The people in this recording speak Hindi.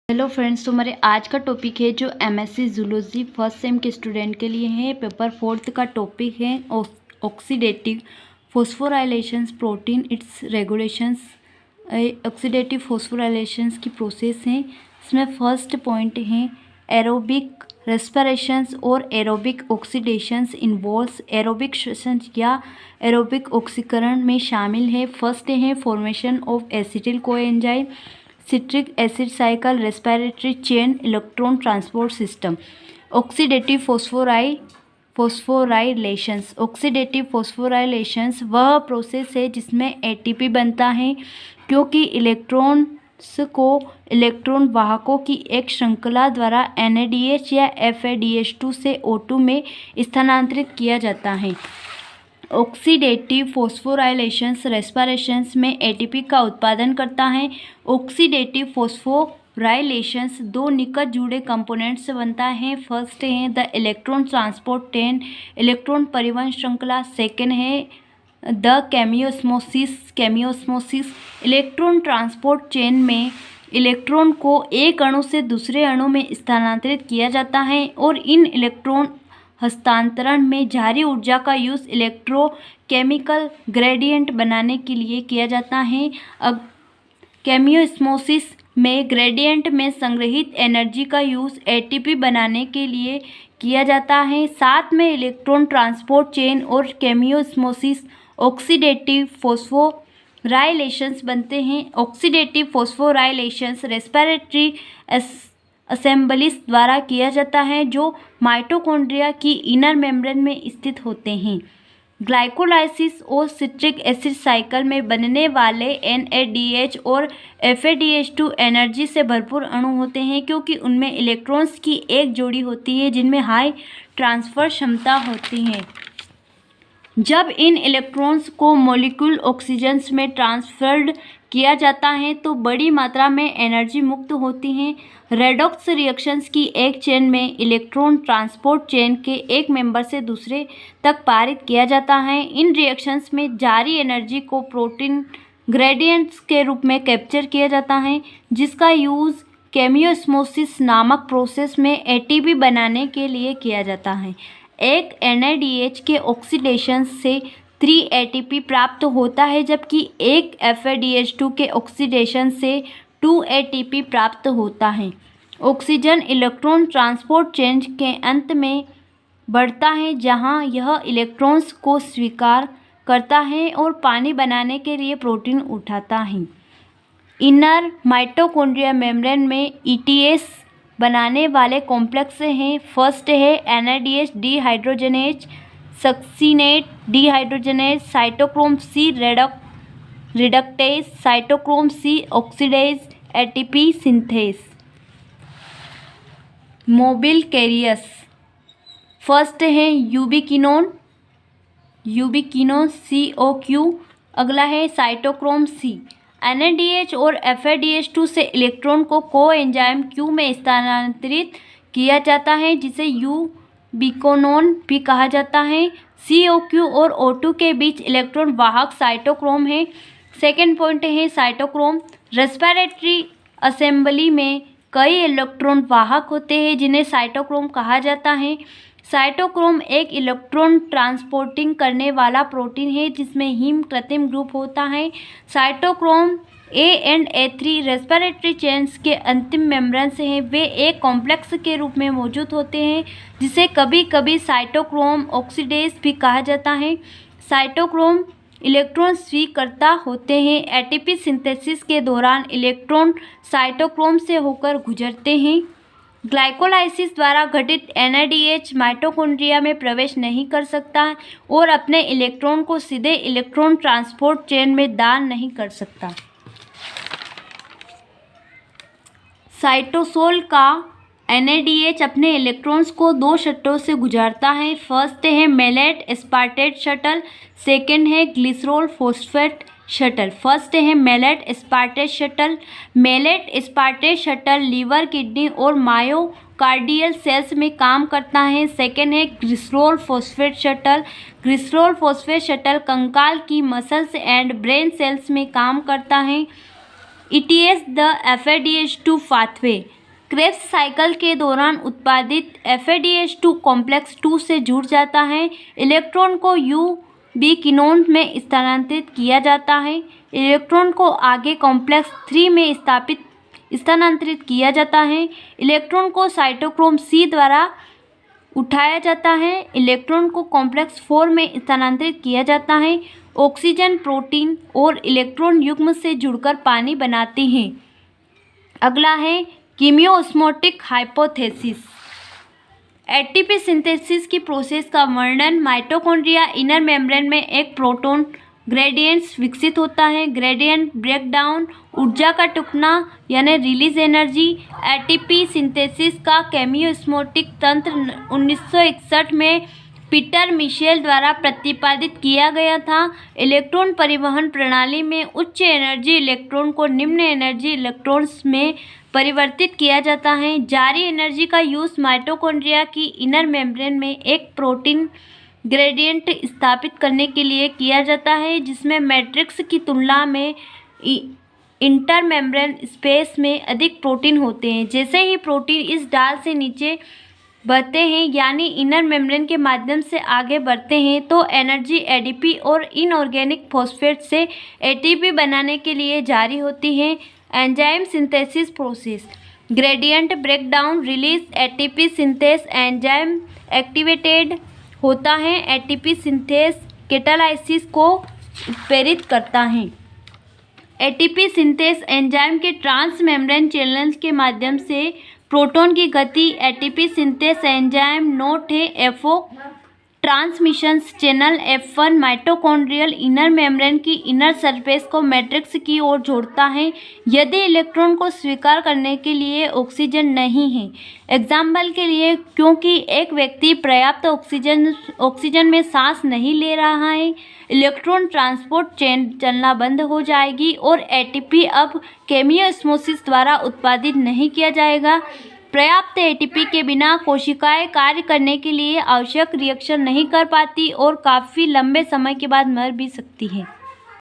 हेलो फ्रेंड्स, तो हमारे आज का टॉपिक है जो एमएससी जूलॉजी फर्स्ट सेम के स्टूडेंट के लिए है। पेपर 4 का टॉपिक है oxidative phosphorylations protein its regulations. Oxidative phosphorylations की प्रोसेस है। इसमें फर्स्ट पॉइंट है एरोबिक रेस्पिरेशंस और एरोबिक ऑक्सीडेशंस इन्वॉल्व्स। एरोबिक श्वसन या एरोबिक ऑक्सीकरण में शामिल है। फर्स्ट है formation of acetyl coenzyme, citric acid cycle, respiratory chain, electron transport system. Oxidative phosphorylations. Oxidative phosphorylations वह प्रोसेस है जिसमें एटीपी बनता है, क्योंकि इलेक्ट्रॉन्स को इलेक्ट्रॉन वाहकों की एक श्रृंखला द्वारा NADH या FADH2 से O2 में स्थानांतरित किया जाता है। ऑक्सीडेटिव फॉस्फोराइलेशंस रेस्पिरेशंस में एटीपी का उत्पादन करता है। ऑक्सीडेटिव फॉस्फोराइलेशंस दो निकट जुड़े कंपोनेंट से बनता है। फर्स्ट है the electron transport chain, electron परिवहन श्रृंखला। सेकेंड है the chemiosmosis. Electron transport chain में इलेक्ट्रॉन को एक अणु से दूसरे अणु में स्थानांतरित किया जाता है और इन इलेक्ट्रॉन हस्तांतरण में जारी ऊर्जा का यूज इलेक्ट्रोकेमिकल ग्रेडियंट बनाने के लिए किया जाता है। अब केमियोस्मोसिस में ग्रेडियंट में संग्रहित एनर्जी का यूज एटीपी बनाने के लिए किया जाता है। साथ में इलेक्ट्रॉन ट्रांसपोर्ट चेन और केमियोस्मोसिस ऑक्सीडेटिव फॉस्फोराइलेशंस बनते हैं। ऑक्सीडेटिव फॉस्फोराइलेशंस रेस्पिरेटरी असेंबलीज द्वारा किया जाता है, जो माइटोकॉन्ड्रिया की इनर मेम्ब्रेन में स्थित होते हैं। ग्लाइकोलाइसिस और सिट्रिक एसिड साइकिल में बनने वाले NADH और FADH2 एनर्जी से भरपूर अणु होते हैं, क्योंकि उनमें इलेक्ट्रॉन्स की एक जोड़ी होती है जिनमें हाई ट्रांसफर क्षमता होती है। जब इन इलेक्ट्रॉन्स को मॉलिक्यूल ऑक्सीजन में ट्रांसफर्ड किया जाता है तो बड़ी मात्रा में एनर्जी मुक्त होती है। रेडॉक्स रिएक्शंस की एक चेन में इलेक्ट्रॉन ट्रांसपोर्ट चेन के एक मेंबर से दूसरे तक पारित किया जाता है। इन रिएक्शंस में जारी एनर्जी को प्रोटीन ग्रेडियंट्स के रूप में कैप्चर किया जाता है, जिसका यूज़ केमियोस्मोसिस नामक प्रोसेस में एटीपी बनाने के लिए किया जाता है। एक NADH के ऑक्सीडेशन से 3 ATP प्राप्त होता है, जबकि एक FADH2 के ऑक्सीडेशन से 2 ATP प्राप्त होता है। ऑक्सीजन इलेक्ट्रॉन ट्रांसपोर्ट चेन के अंत में बढ़ता है, जहां यह इलेक्ट्रॉन्स को स्वीकार करता है और पानी बनाने के लिए प्रोटीन उठाता है। इनर माइटोकॉन्ड्रिया मेम्ब्रेन में ETS बनाने वाले कॉम्प्लेक्स हैं। फर्स्ट है NADH dehydrogenase, succinate dehydrogenase, cytochrome C reductase, cytochrome C oxidase, ATP synthase. Mobile carriers. First है यूबिकिनोन COQ। अगला है साइटोक्रोम C। NADH और FADH2 से इलेक्ट्रॉन को कोएंजाइम Q में स्थानांतरित किया जाता है, जिसे यूबिकोनोन भी कहा जाता है। COQ और O2 के बीच इलेक्ट्रॉन वाहक साइटोक्रोम है। सेकेंड पॉइंट है साइटोक्रोम। रेस्पिरेटरी असेंबली में कई इलेक्ट्रॉन वाहक होते हैं, जिन्हें साइटोक्रोम कहा जाता है। साइटोक्रोम एक इलेक्ट्रॉन ट्रांसपोर्टिंग करने वाला प्रोटीन है, जिसमें हीम कृत्रिम ग्रुप होता है। Cytochrome A and A3 respiratory chains के अंतिम मेम्ब्रेन से हैं। वे एक कॉम्प्लेक्स के रूप में मौजूद होते हैं, जिसे कभी कभी साइटोक्रोम ऑक्सीडेज भी कहा जाता है। साइटोक्रोम इलेक्ट्रॉन स्वीकर्ता होते हैं। ATP सिंथेसिस के दौरान इलेक्ट्रॉन साइटोक्रोम से होकर गुजरते हैं। ग्लाइकोलाइसिस द्वारा घटित NADH माइटोकॉन्ड्रिया में प्रवेश नहीं कर सकता और अपने इलेक्ट्रॉन को सीधे इलेक्ट्रॉन ट्रांसपोर्ट चेन में दान नहीं कर सकता। साइटोसोल का NADH अपने इलेक्ट्रॉन्स को 2 शटलों से गुजारता है। फर्स्ट है मेलेट एस्पार्टेट शटल, सेकेंड है ग्लिसरॉल फॉस्फेट शटल। फर्स्ट है malate aspartate shuttle. Malate aspartate shuttle liver, kidney और मायोकार्डियल सेल्स में काम करता है। सेकेंड है glycerol phosphate shuttle. Glycerol phosphate shuttle कंकाल की मसल्स एंड ब्रेन सेल्स में काम करता है। ETS the FADH2 pathway. Krebs cycle के दौरान उत्पादित FADH2 कॉम्प्लेक्स 2 से जुड़ जाता है। इलेक्ट्रॉन को यूबीक्विनोन में स्थानांतरित किया जाता है। इलेक्ट्रॉन को आगे कॉम्प्लेक्स 3 में स्थानांतरित किया जाता है। इलेक्ट्रॉन को साइटोक्रोम C द्वारा उठाया जाता है। इलेक्ट्रॉन को कॉम्प्लेक्स 4 में स्थानांतरित किया जाता है। ऑक्सीजन प्रोटीन और इलेक्ट्रॉन युग्म से जुड़कर पानी बनाते हैं। अगला है कीमियोस्मोटिक हाइपोथेसिस। एटीपी सिंथेसिस की प्रोसेस का वर्णन। माइटोकॉन्ड्रिया इनर मेम्ब्रेन में एक प्रोटॉन ग्रेडियंट्स विकसित होता है। ग्रेडियंट ब्रेकडाउन ऊर्जा का टुकना यानी रिलीज एनर्जी। एटीपी सिंथेसिस का केमियोस्मोटिक तंत्र 1961 में पीटर मिशेल द्वारा प्रतिपादित किया गया था। इलेक्ट्रॉन परिवहन प्रणाली में उच्च एनर्जी इलेक्ट्रॉन को निम्न एनर्जी इलेक्ट्रॉन्स में परिवर्तित किया जाता है। जारी एनर्जी का यूज माइटोकॉन्ड्रिया की इनर मेम्ब्रेन में एक प्रोटीन ग्रेडियंट स्थापित करने के लिए किया जाता है, जिसमें मैट्रिक्स की तुलना में इंटर मेम्ब्रेन स्पेस में अधिक प्रोटीन होते हैं। जैसे ही प्रोटीन इस ढाल से नीचे बढ़ते हैं यानी इनर मेम्ब्रेन के माध्यम से आगे बढ़ते हैं तो एनर्जी एडीपी और इनऑर्गेनिक फॉस्फेट से एटीपी बनाने के लिए जारी होती है। Enzyme synthesis process. Gradient breakdown release ATP synthase enzyme activated होता है। एटीपी सिंथेस कैटालाइसिस को उत्प्रेरित करता है। एटीपी सिंथेस एंजाइम के ट्रांस मेम्ब्रेन चैनल्स के माध्यम से प्रोटॉन की गति। एटीपी सिंथेस एंजाइम नोट है FO transmission channel F1 mitochondrial inner membrane की इनर सरफेस को मैट्रिक्स की ओर जोड़ता है यदि इलेक्ट्रॉन को स्वीकार करने के लिए ऑक्सीजन नहीं है। एग्जाम्पल के लिए, क्योंकि एक व्यक्ति पर्याप्त ऑक्सीजन में सांस नहीं ले रहा है, इलेक्ट्रॉन ट्रांसपोर्ट चेन चलना बंद हो जाएगी और एटीपी अब केमियोस्मोसिस द्वारा उत्पादित नहीं किया जाएगा। पर्याप्त एटीपी के बिना कोशिकाएं कार्य करने के लिए आवश्यक रिएक्शन नहीं कर पाती और काफ़ी लंबे समय के बाद मर भी सकती हैं।